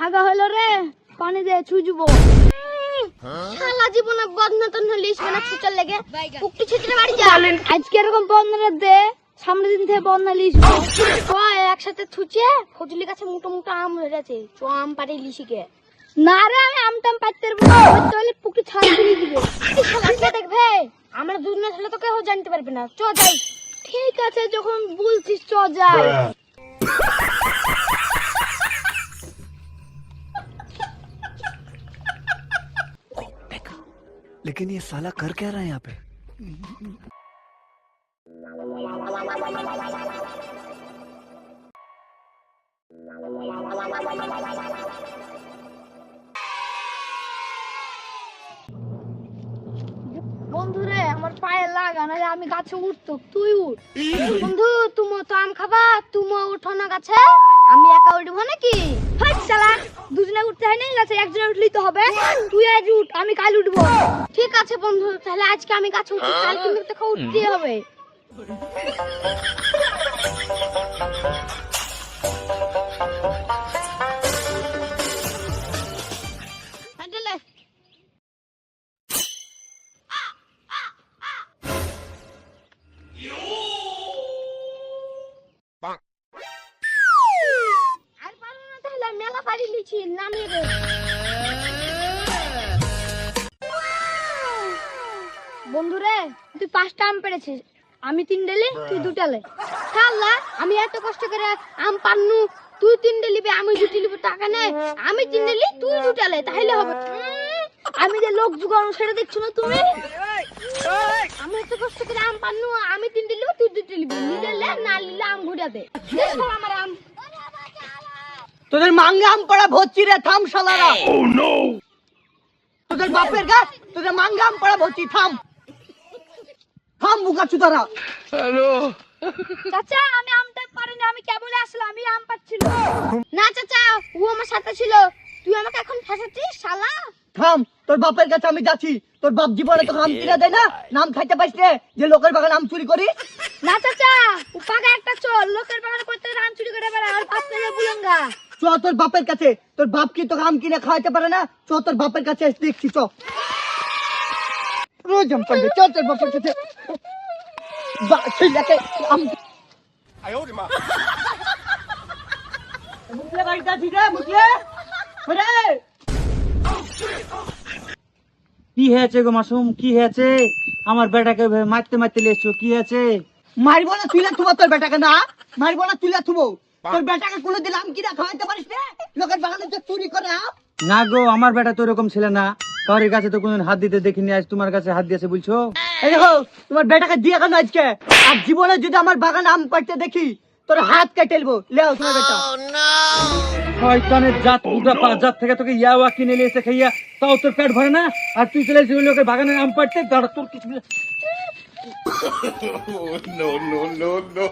ভাগা হলো রে, পানি দিয়ে ছুঁজবো। শালা জীবনে বদনা তো লিস মানে ছুচার লেগে পুকটি ছিটরে বাড়ি যা। আজকে এরকম বদনা দে, সামনের দিন থেকে বদনা লিসবো। ওই একসাথে ছুচে ফজলি গাছে মোটা মোটা আম হয়ে গেছে, চ আম পাড়ে লিসিকে। না রে, আমি আমটাম পাইতে পারবো না, তাহলে পুকটি ছাড় দিয়ে দিবে। শালা দেখবে আমরা দুজনে হলে তো কেউ জানতে পারবে না, চ যাই। ঠিক আছে, যখন বলছিস চ যাই। लेकिन ये साला कर क्या रहा है यहाँ पे? বন্ধুরে আমার পায়ে লাগা, না আমি গাছে উঠতো, তুই উঠ। বন্ধু তুমি তো আম খাবা, তুমি উঠো না গাছে, আমি একা উঠবো নাকি? হাট শালা, দুজনে উঠতে হয় না গাছে, একজনে উঠলেই তো হবে। তুই আজ উঠ, আমি কাল উঠবো। ঠিক আছে বন্ধু, তাহলে আজকে আমি গাছে উঠি, কাল কিন্তু তোকে উঠতেই হবে। মেলা পাড়ি লিছি নামিয়ে দে। বন্ধুরে তুই 5টা আম পেড়েছিস, আমি 3 ডেলি, তুই 2 ডালে। শালা আমি এত কষ্ট করে আম পান্নু, তুই 3 ডেলিবে, আমি 2 ডেলিবে, টাকা নেই। আমি 3 ডেলি, তুই 2 ডালে, তাহলে হবে। আমি যে লোক জুগানো সেটা দেখছো না তুমি? আমি এত কষ্ট করে আম পান্নু, আমি 3 ডেলিবে, তুই 2 ডেলিবে, নিলে না নিলে আম ঘুরে দে। আমার আম তোদের মাঙ্গে আম পড়া ভর্তি রে, থাম শালারা। তোদের বাপের গাছ, তোদের মাঙ্গে আম পড়া ভর্তি, থাম থাম বুকা চুদারা। চাচা আমি আমটা পারিনি, আমি কেবল আসলাম, আমি আম পাচ্ছিল না। চাচা ও আমার সাথে ছিল, তুই আমাকে এখন ফাঁসাচ্ছিস শালা। থাম, তোর বাপের কাছে আমি যাচ্ছি। তোর বাপ জীবনে তোকে আম কিনা দেয় না, নাম খাইতে পাইস রে যে লোকের বাগানে আম চুরি করিস। না চাচা, ও পাগা একটা চোর, লোকের বাগানে করতে আম চুরি করে বেড়ায়, আর পাঁচ টাকা বুলঙ্গা। চ তোর বাপের কাছে, তোর বাপ কি তোকে আম কিনে খাওয়াইতে পারে না? চ তোর বাপের কাছে দেখছি, চ রোজ আম পাইবে, চ তোর বাপের কাছে। ছেলেকে আম মুখলে বাড়িতে আছি রে, মুখলে রে। কি হয়েছে গো মাসুম, কি হয়েছে? আমার বেটাকে মারতে মারতে লেছো, কি হয়েছে? মারবো না তুলে থুবো তোর বেটাকে, না মারবো না তুলে থুবো। তোর বেটাকে কোনোদিন আম কিনা খাওয়াইতে পারিস না? লোকের বাগানে তো চুরি করে আম। না গো, আমার বেটা তো এরকম ছিল না, কারোর কাছে তো কোনদিন হাত দিতে দেখিনি, আজ তোমার কাছে হাত দিয়েছে বলছো? এই দেখো তোমার বেটাকে দিয়ে কেন আজকে? আর জীবনে যদি আমার বাগানে আম পাড়তে দেখি তোর হাত কেটে নেবো। লেও তোমার বেটা। শয়তানের জাত, উদা পা জাত থেকে তোকে ইয়াওয়া কিনে নিয়ে এসে খাইয়া, তাও তোর পেট ভরে না, আর তুই চলে এসে লোকের বাগানে আম পাড়তে। দাঁড়া, তোর কিছু no, no, no, no.